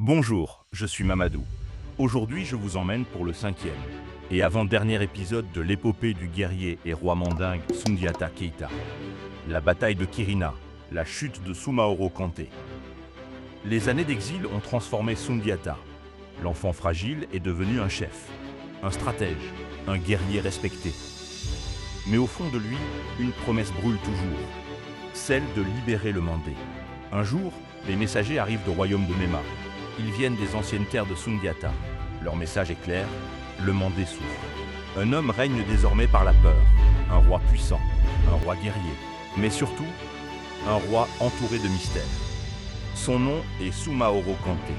Bonjour, je suis Mamadou. Aujourd'hui, je vous emmène pour le 5e et avant-dernier épisode de l'épopée du guerrier et roi mandingue Soundiata Keita. La bataille de Kirina, la chute de Soumaoro Kanté. Les années d'exil ont transformé Soundiata. L'enfant fragile est devenu un chef, un stratège, un guerrier respecté. Mais au fond de lui, une promesse brûle toujours, celle de libérer le Mandé. Un jour, les messagers arrivent du royaume de Mema. Ils viennent des anciennes terres de Soundiata. Leur message est clair, le Mandé souffre. Un homme règne désormais par la peur, un roi puissant, un roi guerrier, mais surtout, un roi entouré de mystères. Son nom est Soumaoro Kanté.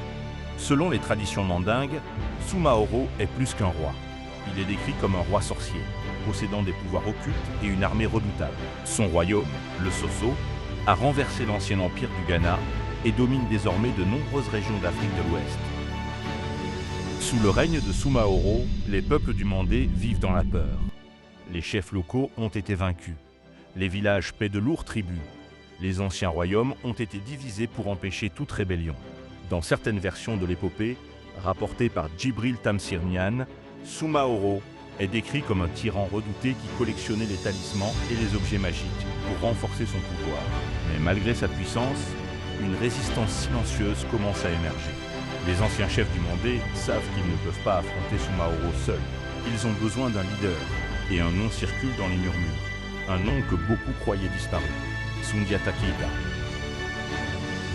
Selon les traditions mandingues, Soumaoro est plus qu'un roi. Il est décrit comme un roi sorcier, possédant des pouvoirs occultes et une armée redoutable. Son royaume, le Soso, a renversé l'ancien empire du Ghana et domine désormais de nombreuses régions d'Afrique de l'Ouest. Sous le règne de Soumaoro, les peuples du Mandé vivent dans la peur. Les chefs locaux ont été vaincus. Les villages paient de lourds tributs. Les anciens royaumes ont été divisés pour empêcher toute rébellion. Dans certaines versions de l'épopée, rapportée par Djibril Tamsir Niane, Soumaoro est décrit comme un tyran redouté qui collectionnait les talismans et les objets magiques pour renforcer son pouvoir. Mais malgré sa puissance, une résistance silencieuse commence à émerger. Les anciens chefs du Mandé savent qu'ils ne peuvent pas affronter Soumaoro seuls. Ils ont besoin d'un leader, et un nom circule dans les murmures. Un nom que beaucoup croyaient disparu, Soundiata Keita.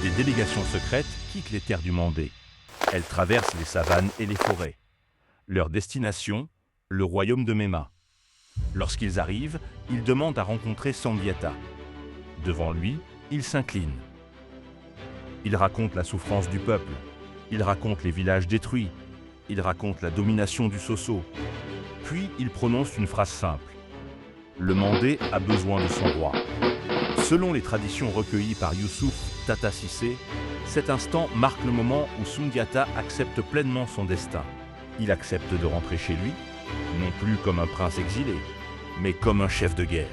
Des délégations secrètes quittent les terres du Mandé. Elles traversent les savanes et les forêts. Leur destination, le royaume de Mema. Lorsqu'ils arrivent, ils demandent à rencontrer Soundiata. Devant lui, ils s'inclinent. Il raconte la souffrance du peuple, il raconte les villages détruits, il raconte la domination du Soso. Puis il prononce une phrase simple. Le Mandé a besoin de son roi. Selon les traditions recueillies par Youssouf Tata Cissé, cet instant marque le moment où Soundiata accepte pleinement son destin. Il accepte de rentrer chez lui, non plus comme un prince exilé, mais comme un chef de guerre.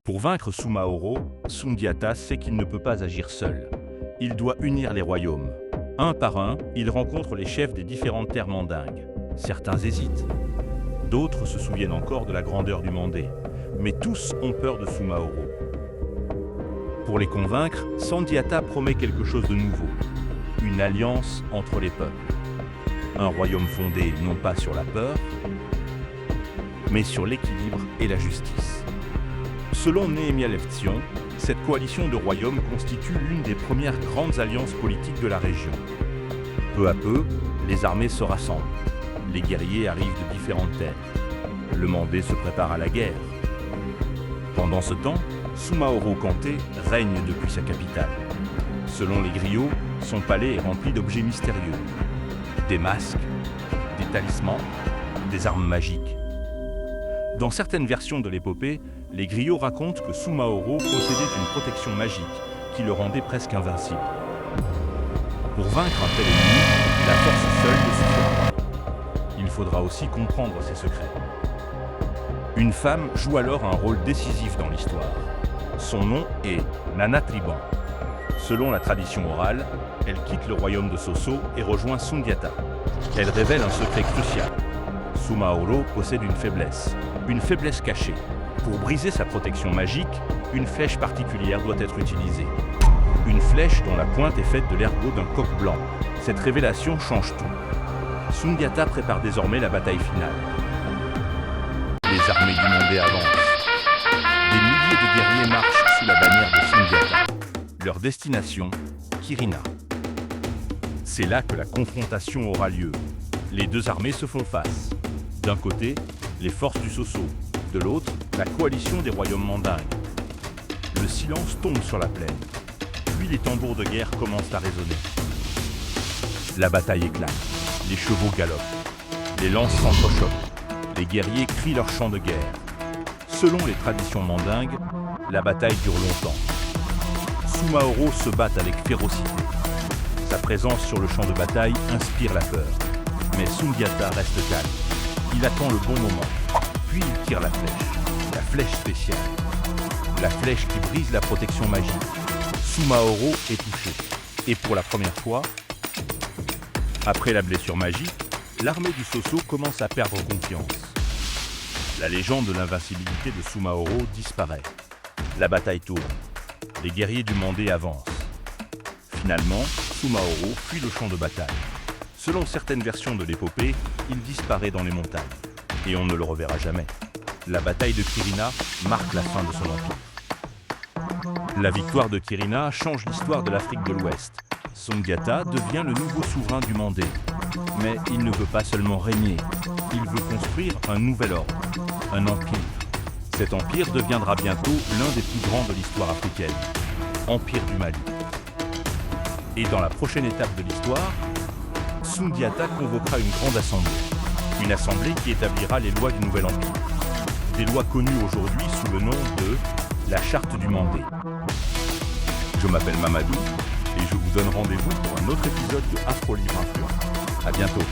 Pour vaincre Soumaoro, Soundiata sait qu'il ne peut pas agir seul. Il doit unir les royaumes. Un par un, il rencontre les chefs des différentes terres mandingues. Certains hésitent. D'autres se souviennent encore de la grandeur du Mandé. Mais tous ont peur de Soumaoro. Pour les convaincre, Soundiata promet quelque chose de nouveau. Une alliance entre les peuples. Un royaume fondé non pas sur la peur, mais sur l'équilibre et la justice. Selon Nehemia Leftion, cette coalition de royaumes constitue l'une des premières grandes alliances politiques de la région. Peu à peu, les armées se rassemblent. Les guerriers arrivent de différentes terres. Le Mandé se prépare à la guerre. Pendant ce temps, Soumaoro Kanté règne depuis sa capitale. Selon les griots, son palais est rempli d'objets mystérieux. Des masques, des talismans, des armes magiques. Dans certaines versions de l'épopée, les griots racontent que Soumaoro possédait une protection magique qui le rendait presque invincible. Pour vaincre un tel ennemi, la force seule ne suffira pas. Il faudra aussi comprendre ses secrets. Une femme joue alors un rôle décisif dans l'histoire. Son nom est Nana Triban. Selon la tradition orale, elle quitte le royaume de Soso et rejoint Soundiata. Elle révèle un secret crucial. Soumaoro possède une faiblesse cachée. Pour briser sa protection magique, une flèche particulière doit être utilisée. Une flèche dont la pointe est faite de l'ergot d'un coq blanc. Cette révélation change tout. Soundiata prépare désormais la bataille finale. Les armées du Mandé avancent. Des milliers de guerriers marchent sous la bannière de Soundiata. Leur destination, Kirina. C'est là que la confrontation aura lieu. Les deux armées se font face. D'un côté, les forces du Soso. De l'autre, la coalition des royaumes mandingues. Le silence tombe sur la plaine. Puis les tambours de guerre commencent à résonner. La bataille éclate. Les chevaux galopent. Les lances s'entrechoquent. Les guerriers crient leur chant de guerre. Selon les traditions mandingues, la bataille dure longtemps. Soumaoro se bat avec férocité. Sa présence sur le champ de bataille inspire la peur. Mais Soundiata reste calme. Il attend le bon moment. Puis il tire la flèche spéciale. La flèche qui brise la protection magique. Soumaoro est touché. Et pour la première fois, Après la blessure magique, l'armée du Soso commence à perdre confiance. La légende de l'invincibilité de Sumaoro disparaît. La bataille tourne. Les guerriers du Mandé avancent. Finalement, Sumaoro fuit le champ de bataille. Selon certaines versions de l'épopée, il disparaît dans les montagnes. Et on ne le reverra jamais. La bataille de Quirina marque la fin de son empire. La victoire de Quirina change l'histoire de l'Afrique de l'Ouest. Sundiata devient le nouveau souverain du Mandé. Mais il ne veut pas seulement régner, il veut construire un nouvel ordre, un empire. Cet empire deviendra bientôt l'un des plus grands de l'histoire africaine, Empire du Mali. Et dans la prochaine étape de l'histoire, Sundiata convoquera une grande assemblée. Une assemblée qui établira les lois du nouvel empire. Des lois connues aujourd'hui sous le nom de la Charte du Mandé. Je m'appelle Mamadou et je vous donne rendez-vous pour un autre épisode de Afro Libre Influent. À bientôt.